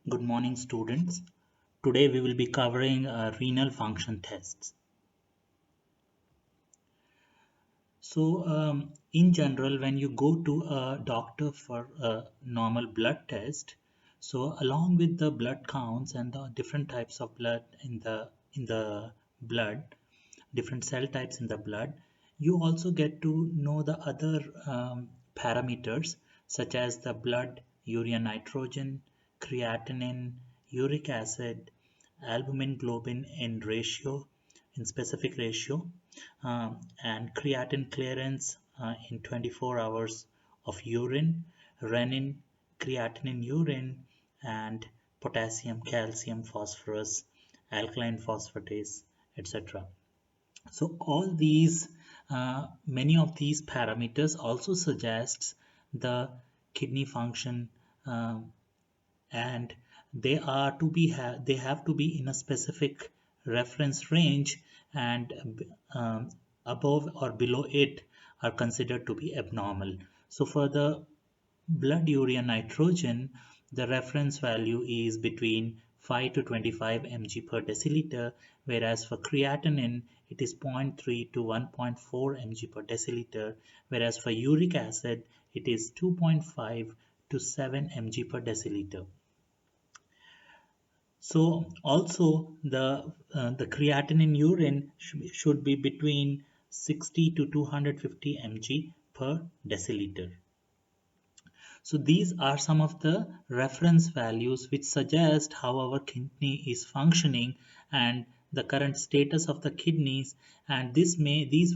Good morning, students. Today we will be covering renal function tests. In general, when you go to a doctor for a normal blood test, along with the blood counts and the different types of blood in the blood, different cell types in the blood, you also get to know the other parameters such as the blood urea nitrogen, creatinine, uric acid, albumin globin in specific ratio, and creatine clearance in 24 hours of urine, renin, creatinine in urine, and potassium, calcium, phosphorus, alkaline phosphatase, etc. So all these, many of these parameters also suggests the kidney function, and they have to be in a specific reference range, and above or below it are considered to be abnormal. So for the blood urea nitrogen, the reference value is between 5 to 25 mg per deciliter, whereas for creatinine, it is 0.3 to 1.4 mg per deciliter, whereas for uric acid, it is 2.5 to 7 mg per deciliter. So also the creatinine in urine should be between 60 to 250 mg per deciliter. So these are some of the reference values which suggest how our kidney is functioning and the current status of the kidneys, and these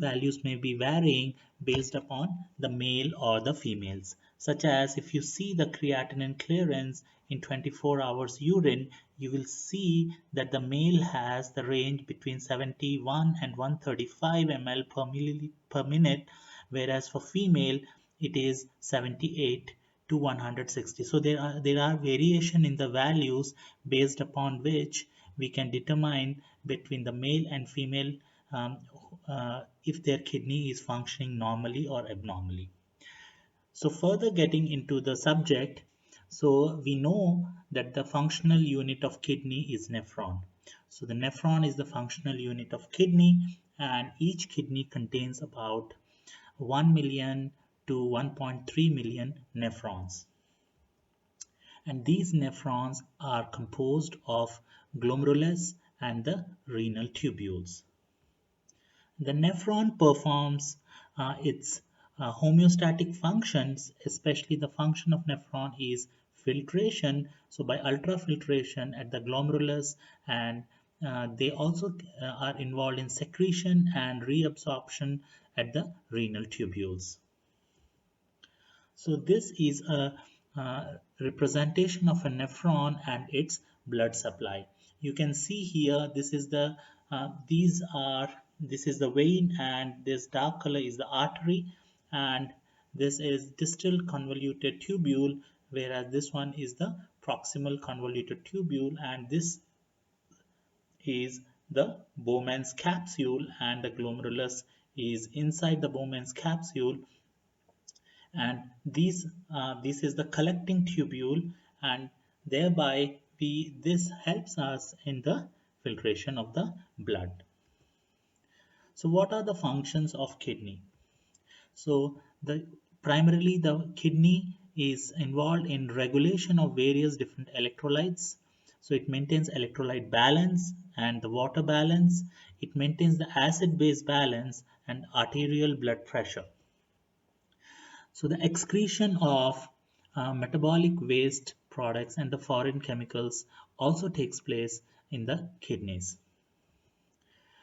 values may be varying based upon the male or the females. Such as if you see the creatinine clearance in 24 hours urine, you will see that the male has the range between 71 and 135 ml per minute, whereas for female it is 78 to 160. So there are variation in the values based upon which we can determine between the male and female, um, if their kidney is functioning normally or abnormally. So further getting into the subject, so we know that the functional unit of kidney is nephron. So the nephron is the functional unit of kidney, and each kidney contains about 1 million to 1.3 million nephrons. And these nephrons are composed of glomerulus and the renal tubules. The nephron performs its homeostatic functions, especially the function of nephron is filtration. So by ultrafiltration at the glomerulus, and they also are involved in secretion and reabsorption at the renal tubules. So this is a representation of a nephron and its blood supply. You can see here this is the vein, and this dark color is the artery, and this is distal convoluted tubule, whereas this one is the proximal convoluted tubule, and this is the Bowman's capsule, and the glomerulus is inside the Bowman's capsule, and this is the collecting tubule, and thereby this helps us in the filtration of the blood. So what are the functions of kidney? So the primarily the kidney is involved in regulation of various different electrolytes. So it maintains electrolyte balance and the water balance. It maintains the acid base balance and arterial blood pressure. So the excretion of metabolic waste products and the foreign chemicals also takes place in the kidneys.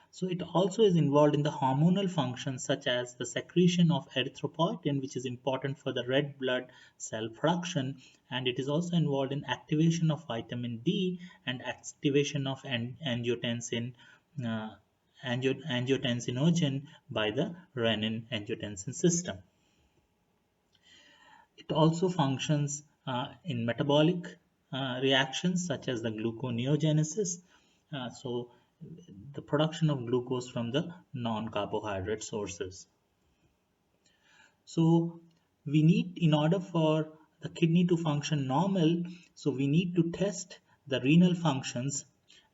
So it also is involved in the hormonal functions such as the secretion of erythropoietin, which is important for the red blood cell production, and it is also involved in activation of vitamin D and activation of angiotensin, uh, angiotensinogen by the renin-angiotensin system. It also functions in metabolic reactions such as the gluconeogenesis, so the production of glucose from the non-carbohydrate sources. So we need, in order for the kidney to function normal, so we need to test the renal functions.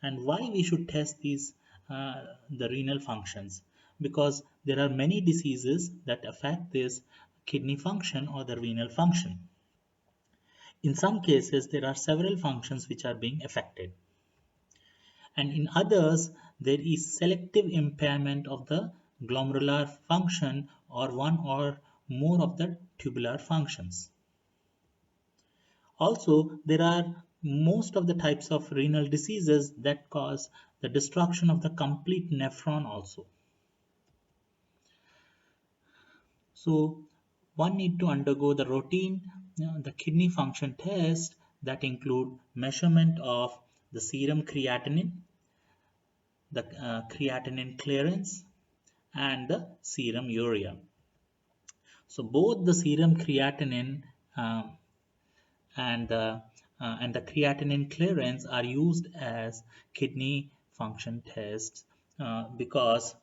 And why we should test these the renal functions? Because there are many diseases that affect this kidney function or the renal function. In some cases, there are several functions which are being affected, and in others, there is selective impairment of the glomerular function or one or more of the tubular functions. Also, there are most of the types of renal diseases that cause the destruction of the complete nephron also. So one need to undergo the routine the kidney function test that include measurement of the serum creatinine, the creatinine clearance, and the serum urea. So both the serum creatinine uh, and the creatinine clearance are used as kidney function tests because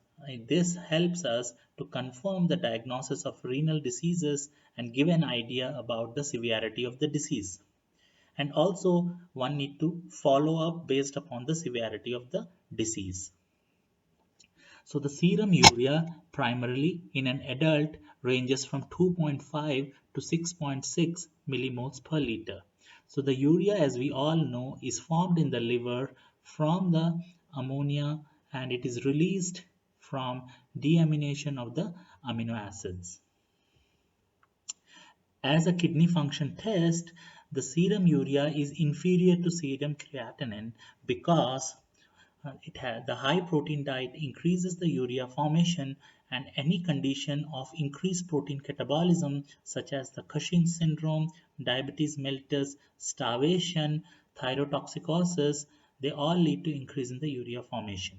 this helps us to confirm the diagnosis of renal diseases and give an idea about the severity of the disease. And also one need to follow up based upon the severity of the disease. So the serum urea primarily in an adult ranges from 2.5 to 6.6 millimoles per liter. So the urea, as we all know, is formed in the liver from the ammonia, and it is released from deamination of the amino acids. As a kidney function test, the serum urea is inferior to serum creatinine because the high protein diet increases the urea formation, and any condition of increased protein catabolism such as the Cushing syndrome, diabetes mellitus, starvation, thyrotoxicosis, they all lead to increase in the urea formation.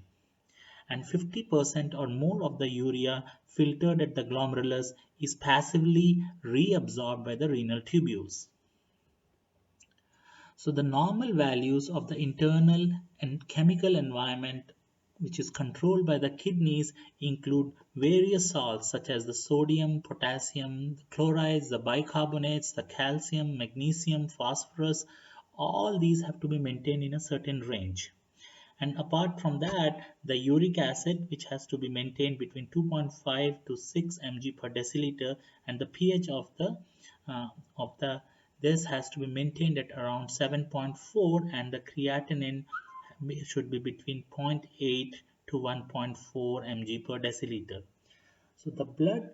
And 50% or more of the urea filtered at the glomerulus is passively reabsorbed by the renal tubules. So the normal values of the internal and chemical environment which is controlled by the kidneys include various salts such as the sodium, potassium, the chlorides, the bicarbonates, the calcium, magnesium, phosphorus. All these have to be maintained in a certain range. And apart from that, the uric acid, which has to be maintained between 2.5 to 6 mg per deciliter, and the pH of the this has to be maintained at around 7.4, and the creatinine should be between 0.8 to 1.4 mg per deciliter. So the blood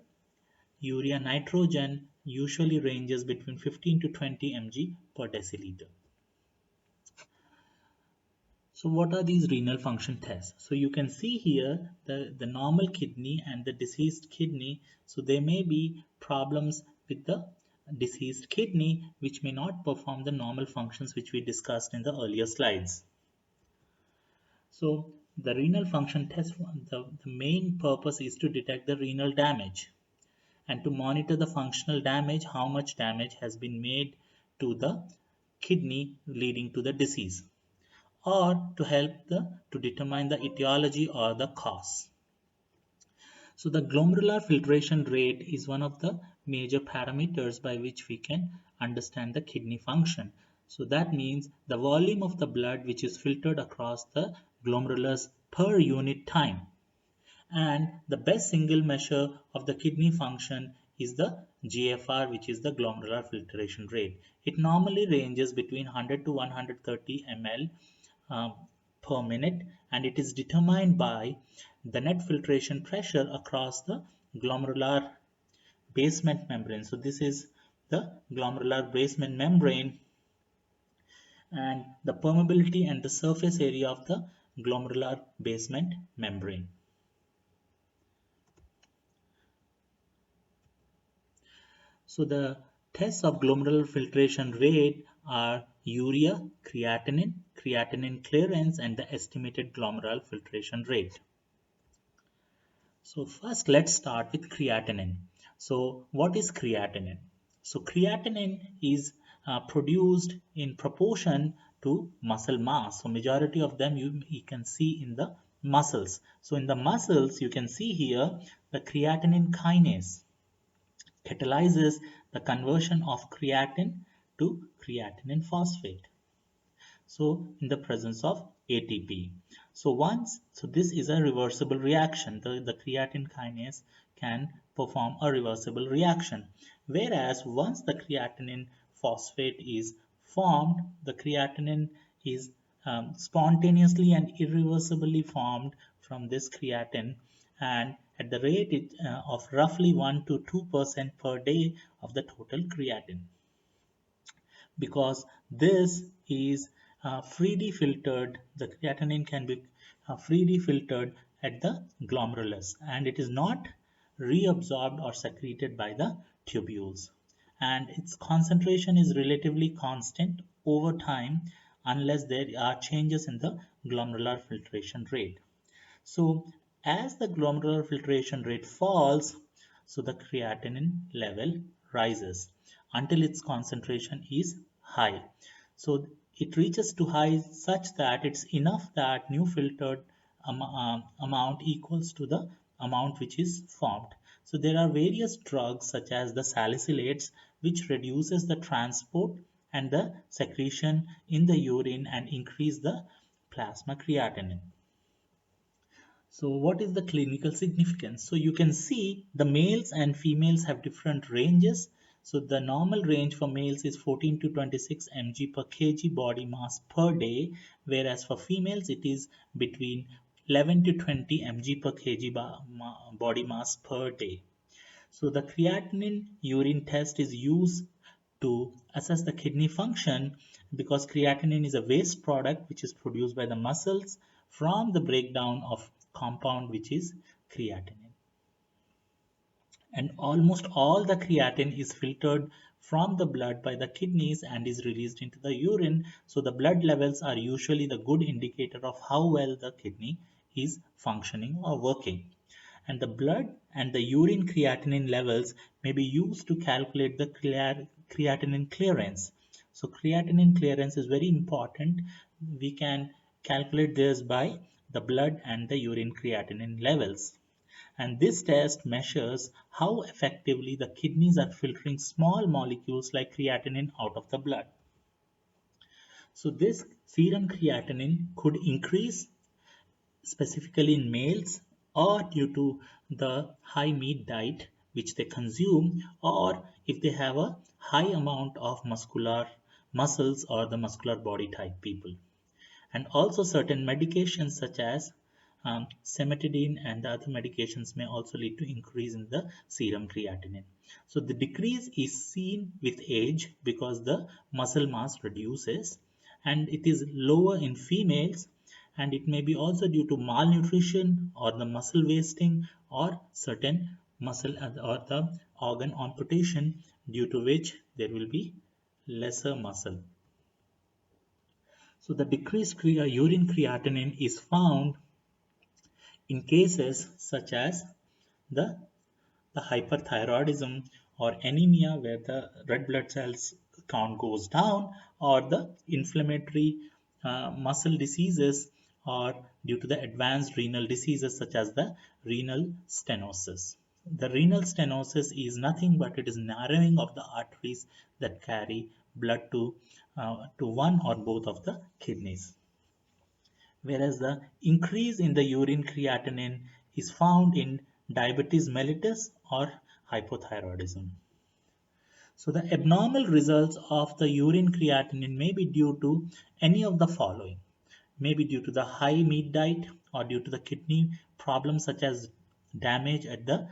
urea nitrogen usually ranges between 15 to 20 mg per deciliter. So what are these renal function tests? So you can see here the normal kidney and the diseased kidney. So there may be problems with the diseased kidney which may not perform the normal functions which we discussed in the earlier slides. So the renal function test, the main purpose is to detect the renal damage and to monitor the functional damage, how much damage has been made to the kidney leading to the disease, or to help to determine the etiology or the cause. So the glomerular filtration rate is one of the major parameters by which we can understand the kidney function. So that means the volume of the blood which is filtered across the glomerulus per unit time. And the best single measure of the kidney function is the GFR, which is the glomerular filtration rate. It normally ranges between 100 to 130 ml um, per minute, and it is determined by the net filtration pressure across the glomerular basement membrane. So this is the glomerular basement membrane, and the permeability and the surface area of the glomerular basement membrane. So the tests of glomerular filtration rate are urea, creatinine clearance, and the estimated glomerular filtration rate. So first let's start with creatinine. So what is creatinine? So creatinine is produced in proportion to muscle mass. So majority of them you can see in the muscles. So in the muscles you can see here the creatinine kinase catalyzes the conversion of creatine to creatinine phosphate. So in the presence of ATP. So this is a reversible reaction. The creatine kinase can perform a reversible reaction. Whereas once the creatinine phosphate is formed, the creatinine is spontaneously and irreversibly formed from this creatine, and at the of roughly 1 to 2% per day of the total creatine, because this is freely filtered. The creatinine can be freely filtered at the glomerulus, and it is not reabsorbed or secreted by the tubules, and its concentration is relatively constant over time unless there are changes in the glomerular filtration rate. So as the glomerular filtration rate falls, so the creatinine level rises until its concentration is high. So it reaches to high such that it's enough that new filtered amount equals to the amount which is formed. So there are various drugs such as the salicylates, which reduces the transport and the secretion in the urine and increase the plasma creatinine. So what is the clinical significance? So you can see the males and females have different ranges. So the normal range for males is 14 to 26 mg per kg body mass per day, whereas for females it is between 11 to 20 mg per kg body mass per day. So the creatinine urine test is used to assess the kidney function, because creatinine is a waste product which is produced by the muscles from the breakdown of compound which is creatinine. And almost all the creatine is filtered from the blood by the kidneys and is released into the urine. So the blood levels are usually the good indicator of how well the kidney is functioning or working. And the blood and the urine creatinine levels may be used to calculate the creatinine clearance. So creatinine clearance is very important. We can calculate this by the blood and the urine creatinine levels. And this test measures how effectively the kidneys are filtering small molecules like creatinine out of the blood. So this serum creatinine could increase specifically in males, or due to the high meat diet which they consume, or if they have a high amount of muscles or the muscular body type people. And also certain medications such as cimetidine and the other medications may also lead to increase in the serum creatinine. So the decrease is seen with age because the muscle mass reduces, and it is lower in females, and it may be also due to malnutrition or the muscle wasting or certain muscle or the organ amputation, due to which there will be lesser muscle. So the decreased urine creatinine is found in cases such as the, the hyperthyroidism or anemia, where the red blood cells count goes down, or the inflammatory muscle diseases, or due to the advanced renal diseases such as the renal stenosis. The renal stenosis is nothing but it is narrowing of the arteries that carry blood to one or both of the kidneys, whereas the increase in the urine creatinine is found in diabetes mellitus or hypothyroidism. So the abnormal results of the urine creatinine may be due to any of the following. Maybe due to the high meat diet, or due to the kidney problems such as damage at the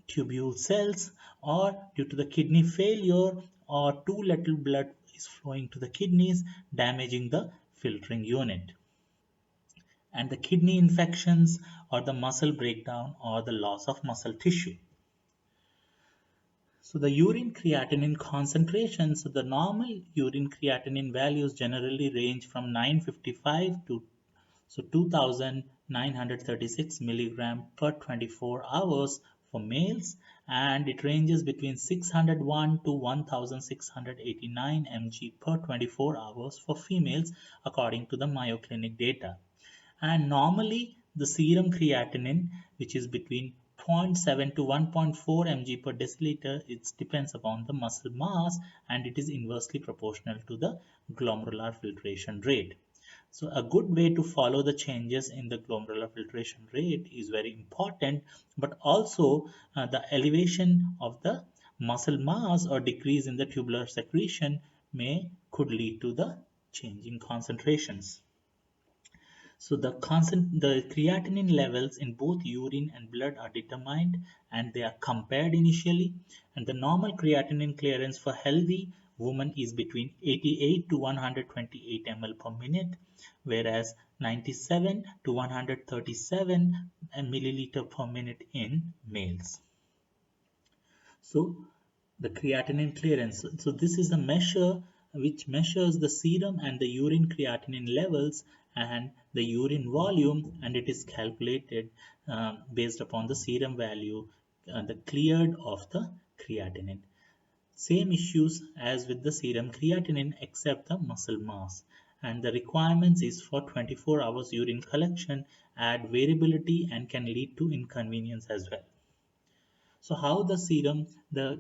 tubule cells, or due to the kidney failure, or too little blood is flowing to the kidneys, damaging the filtering unit, and the kidney infections or the muscle breakdown or the loss of muscle tissue. So the urine creatinine concentration, so the normal urine creatinine values generally range from 955 to 2936 milligram per 24 hours for males, and it ranges between 601 to 1689 mg per 24 hours for females according to the Mayo Clinic data. And normally the serum creatinine, which is between 0.7 to 1.4 mg per deciliter. It depends upon the muscle mass, and it is inversely proportional to the glomerular filtration rate. So a good way to follow the changes in the glomerular filtration rate is very important, but also the elevation of the muscle mass or decrease in the tubular secretion could lead to the change in concentrations. So the creatinine levels in both urine and blood are determined, and they are compared initially. And the normal creatinine clearance for healthy women is between 88 to 128 ml per minute, whereas 97 to 137 milliliter per minute in males. So the creatinine clearance. So this is a measure which measures the serum and the urine creatinine levels and the urine volume, and it is calculated based upon the serum value, the cleared of the creatinine. Same issues as with the serum creatinine except the muscle mass. And the requirements is for 24 hours urine collection, add variability and can lead to inconvenience as well. So how the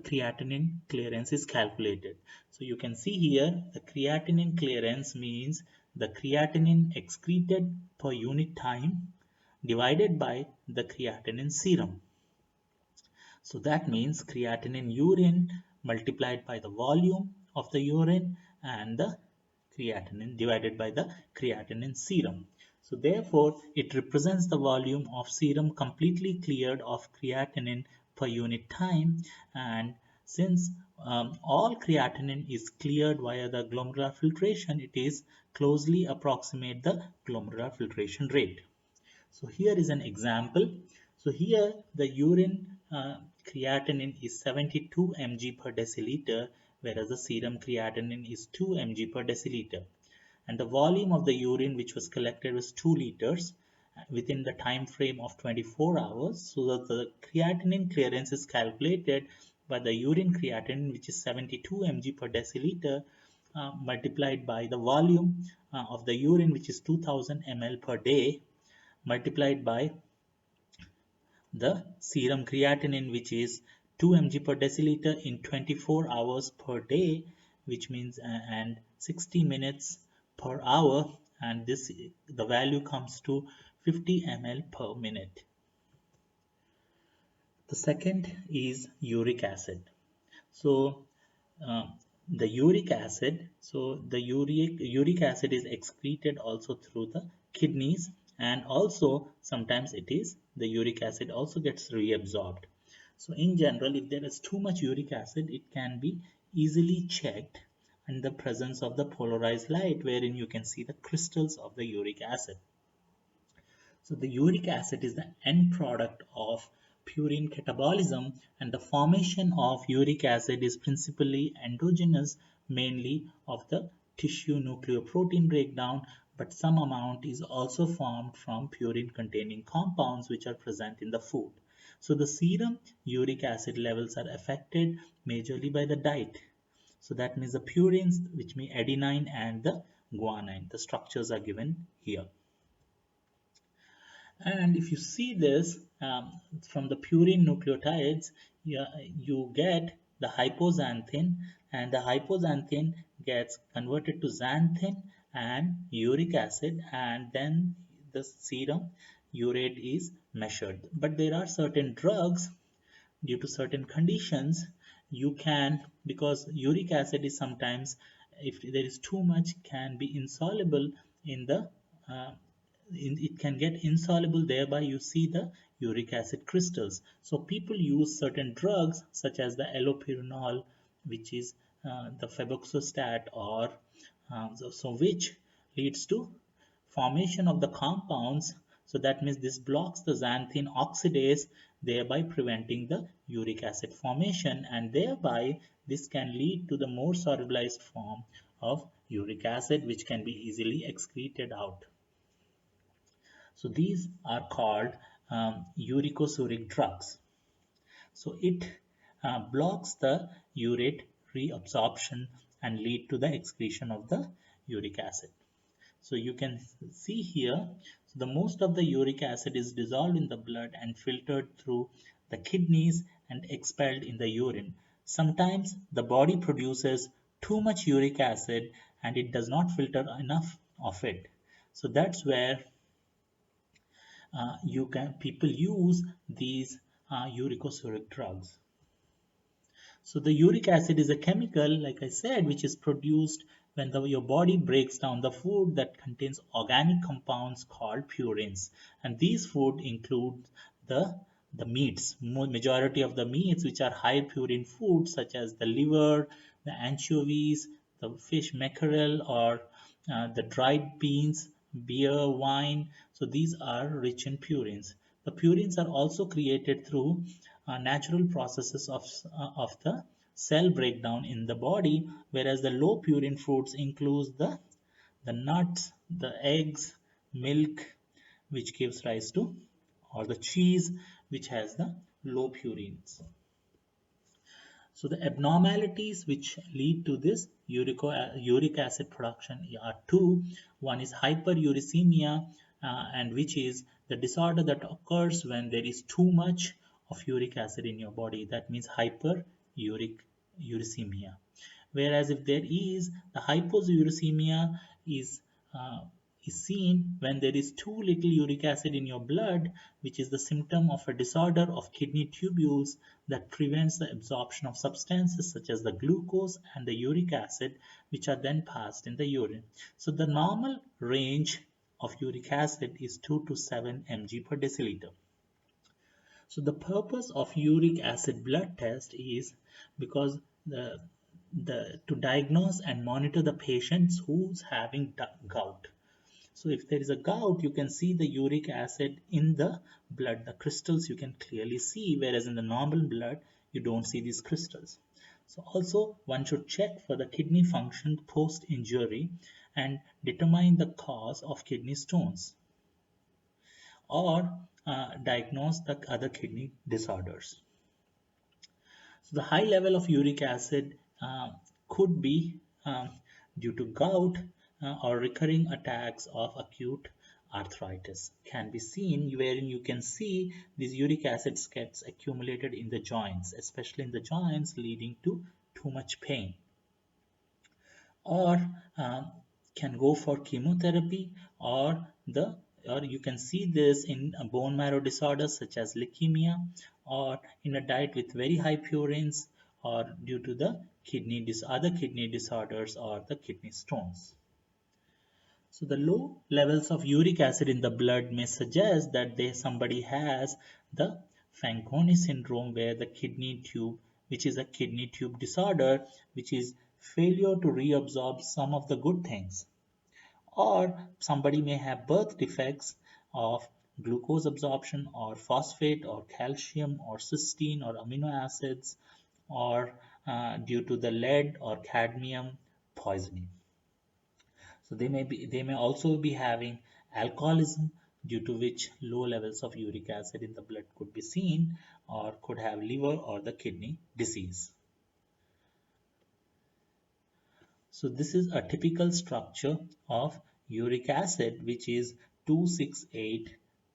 creatinine clearance is calculated. So you can see here the creatinine clearance means the creatinine excreted per unit time divided by the creatinine serum. So that means creatinine urine multiplied by the volume of the urine and the creatinine divided by the creatinine serum. So therefore, it represents the volume of serum completely cleared of creatinine per unit time. And since all creatinine is cleared via the glomerular filtration, it is closely approximate the glomerular filtration rate. So here is an example. So here the urine creatinine is 72 mg per deciliter, whereas the serum creatinine is 2 mg per deciliter. And the volume of the urine which was collected was 2 liters within the time frame of 24 hours. So that the creatinine clearance is calculated by the urine creatinine, which is 72 mg per deciliter, multiplied by the volume of the urine, which is 2000 ml per day, multiplied by the serum creatinine, which is 2 mg per deciliter in 24 hours per day, which means and 60 minutes per hour, and this the value comes to 50 ml per minute. The second is uric acid. So uh, the uric acid, so the uric acid is excreted also through the kidneys, and also sometimes it is the uric acid also gets reabsorbed. So in general, if there is too much uric acid, it can be easily checked in the presence of the polarized light, wherein you can see the crystals of the uric acid. So the uric acid is the end product of purine catabolism, and the formation of uric acid is principally endogenous, mainly of the tissue nucleoprotein breakdown, but some amount is also formed from purine containing compounds which are present in the food. So the serum uric acid levels are affected majorly by the diet. So that means the purines, which mean adenine and the guanine. The structures are given here. And if you see this from the purine nucleotides, you get the hypoxanthine, and the hypoxanthine gets converted to xanthine and uric acid, and then the serum urate is measured. But there are certain drugs due to certain conditions you can, because uric acid is sometimes, if there is too much, can be insoluble in the uh, it can get insoluble, thereby you see the uric acid crystals. So people use certain drugs such as the allopurinol, which is the febuxostat, or which leads to formation of the compounds. So that means this blocks the xanthine oxidase, thereby preventing the uric acid formation, and thereby this can lead to the more solubilized form of uric acid, which can be easily excreted out. So these are called uricosuric drugs. So it blocks the urate reabsorption and lead to the excretion of the uric acid. So you can see here, so the most of the uric acid is dissolved in the blood and filtered through the kidneys and expelled in the urine. Sometimes the body produces too much uric acid and it does not filter enough of it. So that's where you can people use these uricosuric drugs. So the uric acid is a chemical, like I said, which is produced when your body breaks down the food that contains organic compounds called purines. And these food include the the meats. Majority of the meats which are high purine foods such as the liver, the anchovies, the fish mackerel, or the dried beans, beer, wine. So these are rich in purines. The purines are also created through natural processes of the cell breakdown in the body, whereas the low purine foods includes the nuts, the eggs, milk, which gives rise to, or the cheese, which has the low purines. So the abnormalities which lead to this uric acid production are two. One is hyperuricemia, and which is the disorder that occurs when there is too much of uric acid in your body. That means hyperuricemia. Whereas if there is the hypouricemia is uh, is seen when there is too little uric acid in your blood, which is the symptom of a disorder of kidney tubules that prevents the absorption of substances such as the glucose and the uric acid, which are then passed in the urine. So the normal range of uric acid is 2 to 7 mg per deciliter. So the purpose of uric acid blood test is because the to diagnose and monitor the patients who's having gout. So if there is a gout, you can see the uric acid in the blood. The crystals you can clearly see, whereas in the normal blood, you don't see these crystals. So also one should check for the kidney function post-injury and determine the cause of kidney stones or diagnose the other kidney disorders. So the high level of uric acid could be due to gout or recurring attacks of acute arthritis can be seen, wherein you can see these uric acids gets accumulated in the joints, especially in the joints, leading to too much pain. Or um, can go for chemotherapy, or the or you can see this in bone marrow disorders such as leukemia, or in a diet with very high purines, or due to the other kidney disorders or the kidney stones. So the low levels of uric acid in the blood may suggest that somebody has the Fanconi syndrome, where the kidney tube, which is a kidney tube disorder, which is failure to reabsorb some of the good things. Or somebody may have birth defects of glucose absorption or phosphate or calcium or cysteine or amino acids, or due to the lead or cadmium poisoning. So they may also be having alcoholism, due to which low levels of uric acid in the blood could be seen, or could have liver or the kidney disease. So this is a typical structure of uric acid, which is 2,6,8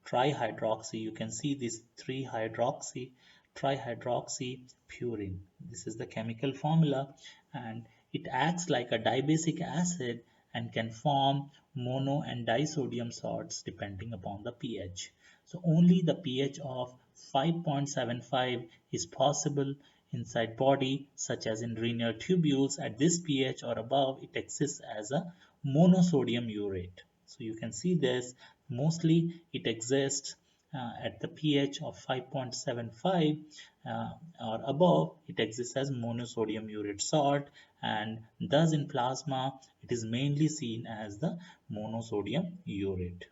trihydroxy. You can see this 3-hydroxy trihydroxy purine. This is the chemical formula, and it acts like a dibasic acid and can form mono and disodium salts depending upon the pH. So only the pH of 5.75 is possible inside body, such as in renal tubules. At this pH or above, it exists as a monosodium urate. So you can see this, mostly it exists at the pH of 5.75 or above, it exists as monosodium urate salt, and thus in plasma it is mainly seen as the monosodium urate.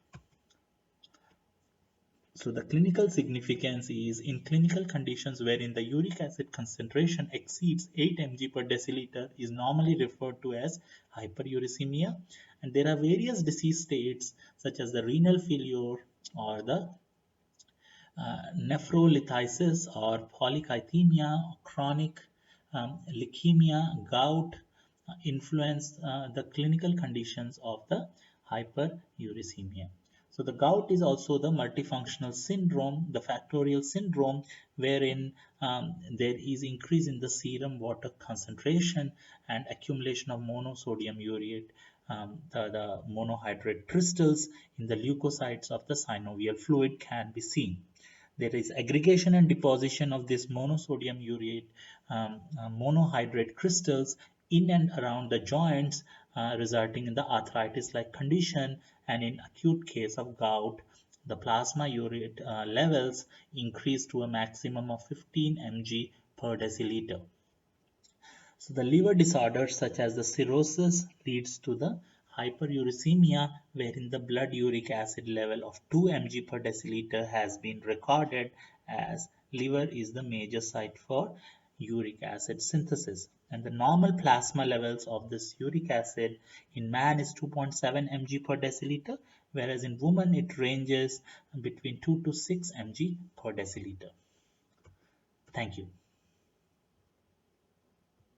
So the clinical significance is in clinical conditions wherein the uric acid concentration exceeds 8 mg per deciliter is normally referred to as hyperuricemia, and there are various disease states such as the renal failure or the nephrolithiasis or polycythemia, chronic leukemia, gout influence the clinical conditions of the hyperuricemia. So the gout is also the multifunctional syndrome, the factorial syndrome, wherein there is increase in the serum water concentration and accumulation of monosodium urate, the monohydrate crystals in the leukocytes of the synovial fluid can be seen. There is aggregation and deposition of this monosodium urate monohydrate crystals in and around the joints, resulting in the arthritis-like condition. And in acute case of gout, the plasma urate levels increase to a maximum of 15 mg per deciliter. So the liver disorders such as the cirrhosis leads to the hyperuricemia, wherein the blood uric acid level of 2 mg per deciliter has been recorded, as liver is the major site for uric acid synthesis. And the normal plasma levels of this uric acid in man is 2.7 mg per deciliter, whereas in women it ranges between 2 to 6 mg per deciliter. Thank you.